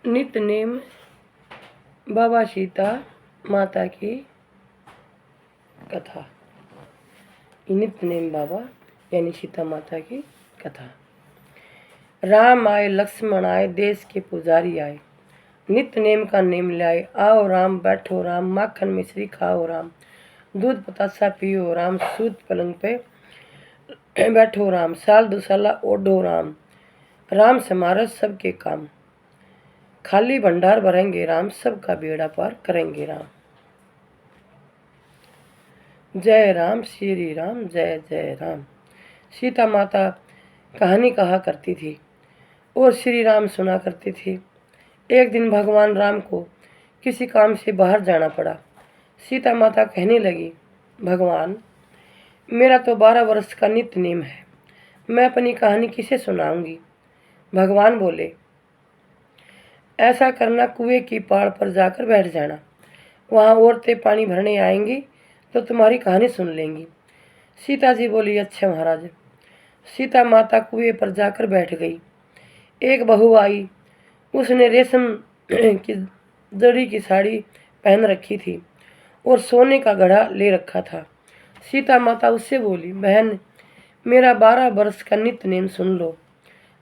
नित्य नेम बाबा सीता माता की कथा। नित्य नेम बाबा यानी सीता माता की कथा। राम आए लक्ष्मण आए देश के पुजारी आए, नित्य नेम का नेम लाए। आओ राम बैठो राम, माखन मिश्री खाओ राम, दूध बतासा पियो राम, सूत पलंग पे बैठो राम, साल दुसाला ओढ़ो राम, राम समारो सबके काम, खाली भंडार भरेंगे राम, सबका बेड़ा पार करेंगे राम। जय राम श्री राम, जय जय राम। सीता माता कहानी कहा करती थी और श्री राम सुना करते थे। एक दिन भगवान राम को किसी काम से बाहर जाना पड़ा। सीता माता कहने लगी, भगवान मेरा तो 12 वर्ष का नित्य नेम है, मैं अपनी कहानी किसे सुनाऊंगी। भगवान बोले, ऐसा करना, कुएं की पाड़ पर जाकर बैठ जाना, वहाँ औरतें पानी भरने आएंगी तो तुम्हारी कहानी सुन लेंगी। सीता जी बोली, अच्छा महाराज। सीता माता कुएं पर जाकर बैठ गई। एक बहू आई, उसने रेशम की जड़ी की साड़ी पहन रखी थी और सोने का घड़ा ले रखा था। सीता माता उससे बोली, बहन मेरा 12 वर्ष का नित्य नेम सुन लो।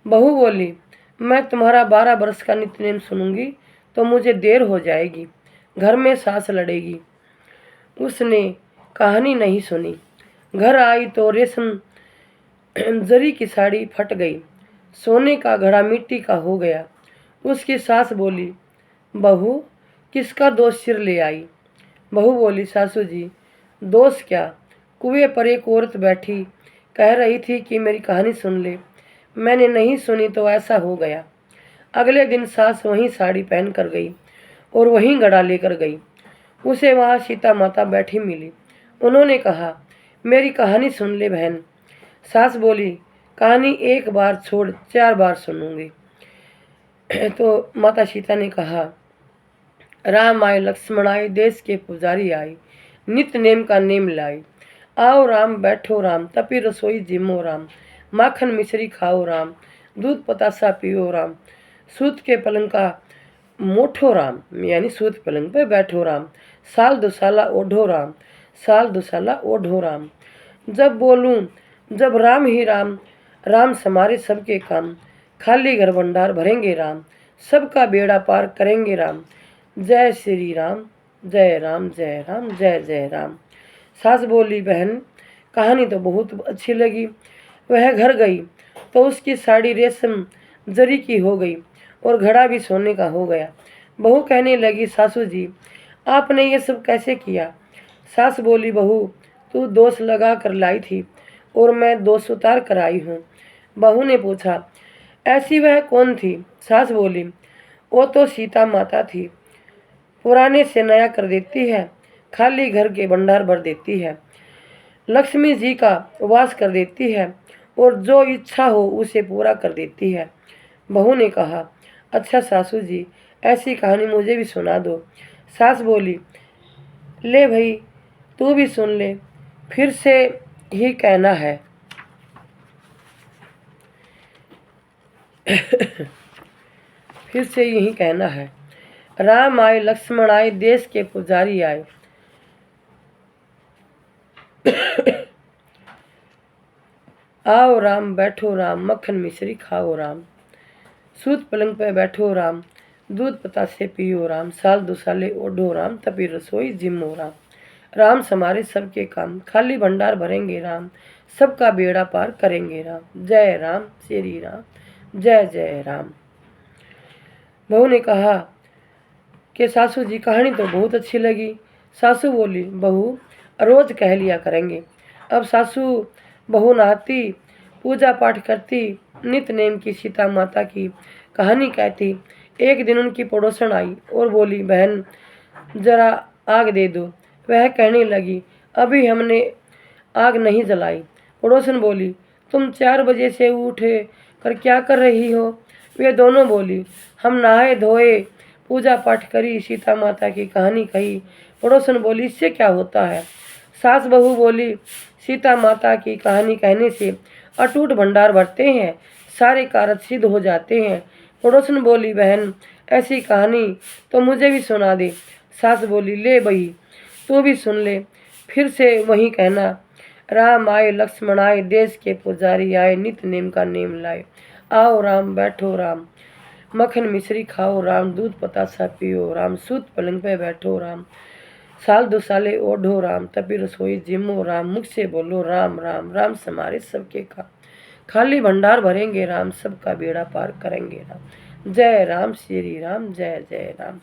बहू बोली, मैं तुम्हारा 12 वर्ष का नित्य नेम सुनूंगी तो मुझे देर हो जाएगी, घर में सास लड़ेगी। उसने कहानी नहीं सुनी। घर आई तो रेशम जरी की साड़ी फट गई, सोने का घड़ा मिट्टी का हो गया। उसकी सास बोली, बहू किसका दोष सिर ले आई। बहू बोली, सासू जी दोष क्या, कुएं पर एक औरत बैठी कह रही थी कि मेरी कहानी सुन ले, मैंने नहीं सुनी तो ऐसा हो गया। अगले दिन सास वहीं साड़ी पहन कर गई और वहीं घड़ा लेकर गई। उसे वहाँ सीता माता बैठी मिली। उन्होंने कहा, मेरी कहानी सुन ले बहन। सास बोली, कहानी एक बार छोड़ 4 बार सुनूंगी। तो माता सीता ने कहा, राम आए लक्ष्मण आए देश के पुजारी आए, नित्य नेम का नेम लाए। आओ राम बैठो राम, तपी रसोई जिमो राम, माखन मिश्री खाओ राम, दूध बतासा पियो राम, सूत के पलंग का मोठो राम यानी सूत पलंग पे बैठो राम, साल दुसाला ओढ़ो राम, साल दुसाला ओढ़ो राम। जब बोलूं जब राम ही राम, राम समारे सबके काम, खाली घर भंडार भरेंगे राम, सबका बेड़ा पार करेंगे राम। जय श्री राम, जय राम, जय राम, जय जय राम। सास बोली, बहन कहानी तो बहुत अच्छी लगी। वह घर गई तो उसकी साड़ी रेशम जरी की हो गई और घड़ा भी सोने का हो गया। बहू कहने लगी, सासू जी आपने ये सब कैसे किया। सास बोली, बहू तू दोष लगा कर लाई थी और मैं दोष उतार कर आई हूँ। बहू ने पूछा, ऐसी वह कौन थी। सास बोली, वो तो सीता माता थी, पुराने से नया कर देती है, खाली घर के भंडार भर देती है, लक्ष्मी जी का वास कर देती है और जो इच्छा हो उसे पूरा कर देती है। बहू ने कहा, अच्छा सासू जी ऐसी कहानी मुझे भी सुना दो। सास बोली, ले भाई तू भी सुन ले, फिर से ही कहना है। फिर से यही कहना है। राम आए लक्ष्मण आए देश के पुजारी आए, आओ राम बैठो राम, मक्खन मिश्री खाओ राम, सूत पलंग पे बैठो राम, दूध बतासे पियो राम, साल दुसाले ओढ़ो राम, तपी रसोई जिमो राम, राम समारे सबके काम, खाली भंडार भरेंगे राम, सबका बेड़ा पार करेंगे राम। जय राम श्री राम, जय जय राम। बहू ने कहा कि सासू जी कहानी तो बहुत अच्छी लगी। सासू बोली, बहू रोज कह लिया करेंगे। अब सासू बहू नहाती, पूजा पाठ करती, नित्य नेम की सीता माता की कहानी कहती। एक दिन उनकी पड़ोसन आई और बोली, बहन जरा आग दे दो। वह कहने लगी, अभी हमने आग नहीं जलाई। पड़ोसन बोली, तुम 4 बजे से उठे कर क्या कर रही हो। वे दोनों बोली, हम नहाए धोए, पूजा पाठ करी, सीता माता की कहानी कही। पड़ोसन बोली, इससे क्या होता है। सास बहू बोली, सीता माता की कहानी कहने से अटूट भंडार भरते हैं, सारे कार्य सिद्ध हो जाते हैं, पड़ोसन बोली, बहन ऐसी कहानी तो मुझे भी सुना दे। सास बोली, ले बही तू भी सुन ले। फिर से वही कहना, राम आए लक्ष्मण आए, देश के पुजारी आए, नित नेम का नेम लाए। आओ राम बैठो राम, मक्खन मिश्री खाओ राम, दूध पतासा पियो राम, सूत पलंग पे बैठो राम, साल दो साले ओढ़ो राम, तपी रसोई जिमो राम, मुख से बोलो राम राम, राम समारे सबके का, खाली भंडार भरेंगे राम, सबका बेड़ा पार करेंगे राम। जय राम श्री राम, जय जय राम।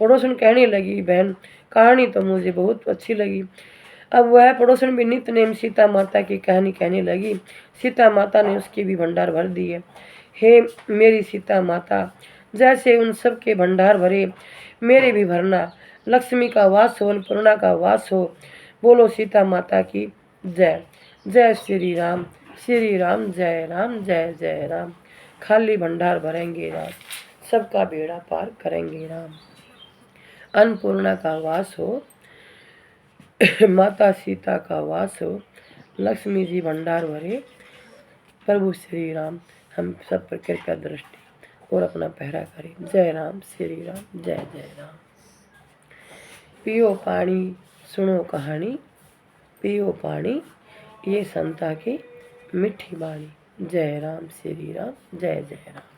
पड़ोसन कहने लगी, बहन कहानी तो मुझे बहुत अच्छी लगी। अब वह पड़ोसन भी नित्य नेम सीता माता की कहानी कहने लगी। सीता माता ने उसके भी भंडार भर दिए। हे मेरी सीता माता, जैसे उन सब के भंडार भरे, मेरे भी भरना। लक्ष्मी का वास हो, अन्नपूर्णा का वास हो। बोलो सीता माता की जय। जय श्री राम, जय राम, जय जय राम। खाली भंडार भरेंगे राम, सबका बेड़ा पार करेंगे राम। अन्नपूर्णा का वास हो, माता सीता का वास हो, लक्ष्मी जी भंडार भरे, प्रभु श्री राम हम सब पर कृपा दृष्टि और अपना पहरा करें। जय राम श्री राम, जय जय राम। पियो पानी सुनो कहानी, पियो पानी ये संता की मिठी बाणी। जय राम श्री राम, जय जय राम।